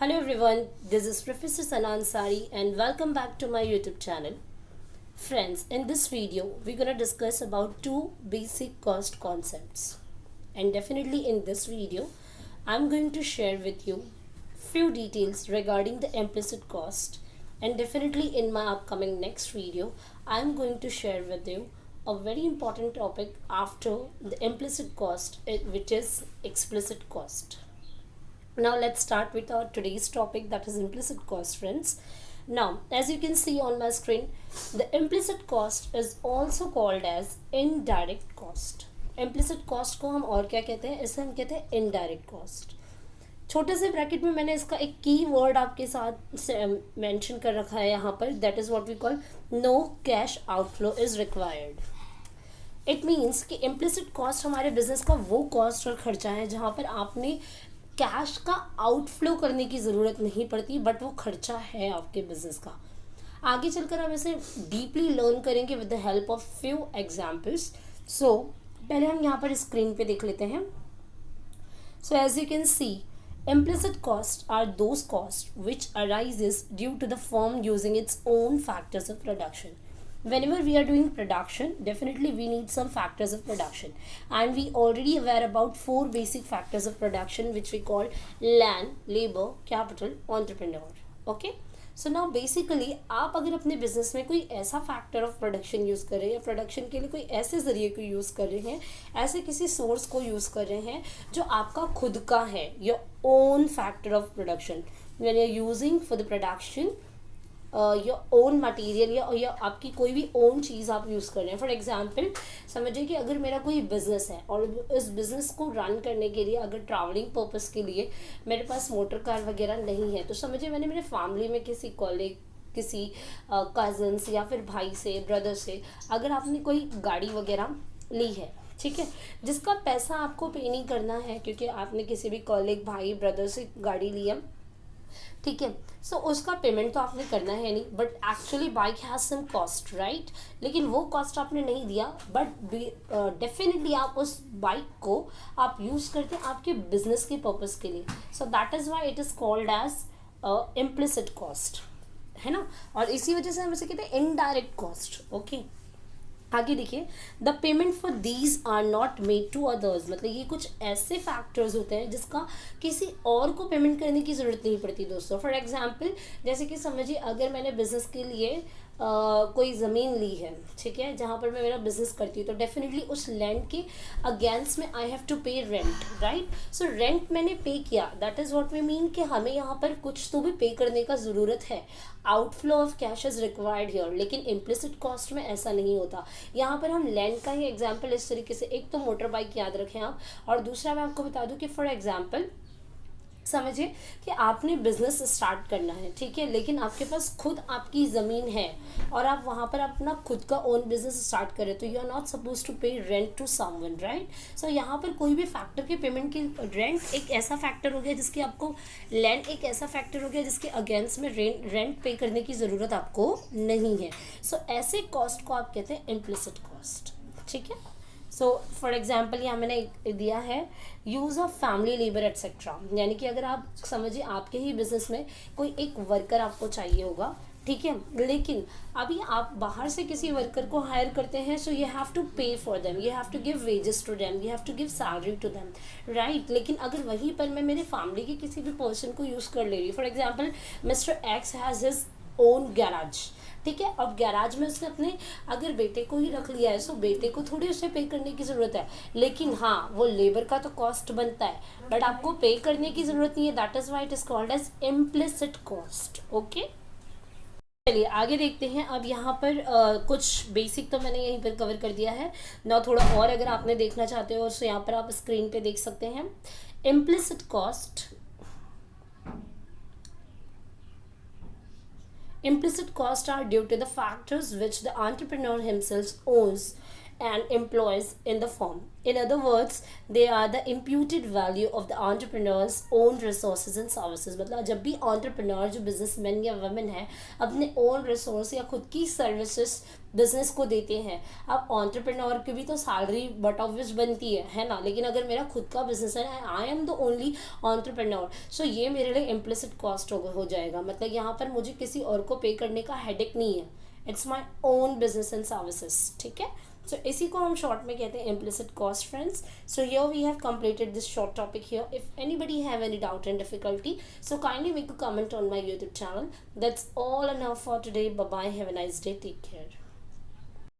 Hello everyone, this is Professor Sana Ansari and welcome back to my YouTube channel. Friends, in this video, we're going to discuss about two basic cost concepts. And definitely in this video, I'm going to share with you few details regarding the implicit cost. And definitely in my upcoming next video, I'm going to share with you a very important topic after the implicit cost, which is explicit cost. Now let's start with our today's topic, that is implicit cost, friends. Now as you can see on my screen, the implicit cost is also called as indirect cost. implicit cost को हम और क्या कहते हैं, इसे हम कहते हैं indirect cost. छोटे से ब्रैकेट में मैंने इसका एक की वर्ड आपके साथ मेंशन कर रखा है यहाँ पर, that is what we call no cash outflow is required. It means कि इम्प्लिसिट कॉस्ट हमारे बिजनेस का वो कॉस्ट और खर्चा है जहाँ पर आपने कैश का आउटफ्लो करने की ज़रूरत नहीं पड़ती, बट वो खर्चा है आपके बिजनेस का. आगे चलकर हम इसे डीपली लर्न करेंगे with the help of few examples. So पहले हम यहाँ पर स्क्रीन पे देख लेते हैं. So as you can see, implicit costs are those costs which arises due to the firm using its own factors of production. Whenever we are doing production, definitely we need some factors of production, and we already aware about four basic factors of production which we call land, labor, capital, entrepreneur. Okay, so now basically आप अगर अपने business में कोई ऐसा factor of production use कर रहे हैं या प्रोडक्शन के लिए कोई ऐसे ज़रिए को यूज़ कर रहे हैं, ऐसे किसी सोर्स को यूज़ कर रहे हैं जो आपका खुद का है, your own factor of production, when you are using for the production your own material या आपकी कोई भी ओन चीज़ आप यूज़ कर रहे हैं. फॉर एग्जांपल समझिए कि अगर मेरा कोई बिज़नेस है और इस बिज़नेस को रन करने के लिए अगर ट्रैवलिंग पर्पस के लिए मेरे पास मोटर कार वगैरह नहीं है, तो समझिए मैंने मेरे फैमिली में किसी कॉलेग, किसी कज़न्स या फिर भाई से, ब्रदर से अगर आपने कोई गाड़ी वगैरह ली है, ठीक है, जिसका पैसा आपको पे नहीं करना है क्योंकि आपने किसी भी कॉलेग, भाई, ब्रदर से गाड़ी लिया, ठीक है, सो उसका पेमेंट तो आपने करना है नहीं, but actually bike has some cost, right. लेकिन वो कॉस्ट आपने नहीं दिया, बट डेफिनेटली आप उस बाइक को आप यूज़ करते हैं आपके बिजनेस के पर्पज़ के लिए. So that is why it is called as implicit cost, है ना. और इसी वजह से हम इसे कहते हैं इनडायरेक्ट कॉस्ट. ओके, आगे देखिए, the payment for these are not made to others, मतलब ये कुछ ऐसे फैक्टर्स होते हैं जिसका किसी और को पेमेंट करने की ज़रूरत नहीं पड़ती दोस्तों. फॉर एग्जांपल जैसे कि समझिए अगर मैंने बिजनेस के लिए कोई ज़मीन ली है, ठीक है, जहाँ पर मैं मेरा बिजनेस करती हूँ, तो डेफिनेटली उस लैंड के अगेंस्ट में I have to pay rent, right. So rent मैंने पे किया, that is what we mean कि हमें यहाँ पर कुछ तो भी पे करने का ज़रूरत है. Outflow of cash is required here. लेकिन इम्प्लिसिट कॉस्ट में ऐसा नहीं होता. यहाँ पर हम लैंड का ही एग्जाम्पल इस तरीके से, एक तो मोटर बाइक याद रखें आप, और दूसरा मैं आपको बता दूँ कि फॉर एग्जाम्पल समझिए कि आपने बिजनेस स्टार्ट करना है, ठीक है, लेकिन आपके पास खुद आपकी ज़मीन है और आप वहाँ पर अपना खुद का ओन बिजनेस स्टार्ट करें, तो you are not suppose to pay rent to someone, right. So यहाँ पर कोई भी फैक्टर के पेमेंट की, रेंट एक ऐसा फैक्टर हो गया जिसकी आपको, लैंड एक ऐसा फैक्टर हो गया जिसके अगेंस्ट में रेंट पे करने की ज़रूरत आपको नहीं है. सो ऐसे कॉस्ट को आप कहते हैं इम्प्लिसिट कॉस्ट, ठीक है. सो फॉर एग्जाम्पल यहाँ मैंने दिया है use of family labour etcetera, यानी कि अगर आप समझिए आपके ही बिजनेस में कोई एक वर्कर आपको चाहिए होगा, ठीक है, लेकिन अभी आप बाहर से किसी वर्कर को हायर करते हैं, so you have to pay for them, you have to give wages to them, you have to give salary to them, right. लेकिन अगर वहीं पर मैं मेरे फैमिली के किसी भी पर्सन को यूज़ कर ले रही हूँ, for example mister x has his own garage, ठीक है, अब गैराज में उसने अपने अगर बेटे को ही रख लिया है, सो बेटे को थोड़ी उसे पे करने की ज़रूरत है, लेकिन हाँ वो लेबर का तो कॉस्ट बनता है, बट आपको पे करने की ज़रूरत नहीं है. That is why it is called as implicit cost. Okay, चलिए आगे देखते हैं. अब यहाँ पर कुछ बेसिक तो मैंने यहीं पर कवर कर दिया है ना, थोड़ा और अगर आपने देखना चाहते हो तो यहाँ पर आप स्क्रीन पे देख सकते हैं. Implicit cost, implicit costs are due to the factors which the entrepreneur himself owns and employees in the firm. In other words, they are the imputed value of the entrepreneur's own resources and services. मतलब जब भी entrepreneur जो businessman या women है अपने own resource या खुद की services बिजनेस को देते हैं. अब entrepreneur की भी तो सैलरी बट ऑब्वियस बनती है ना. लेकिन अगर मेरा खुद का बिजनेस है, I am the only entrepreneur, सो ये मेरे लिए इम्प्लिसिट कॉस्ट हो जाएगा. मतलब यहाँ पर मुझे किसी और को पे करने का हेडेक नहीं है. It's my own business and services. ठीक है. सो इसी को हम शॉर्ट में कहते हैं implicit cost friends. So here we have completed this short topic here. If anybody have any doubt and difficulty, so kindly make a comment on my YouTube channel. That's all enough for today. Bye bye. Have a nice day. Take care.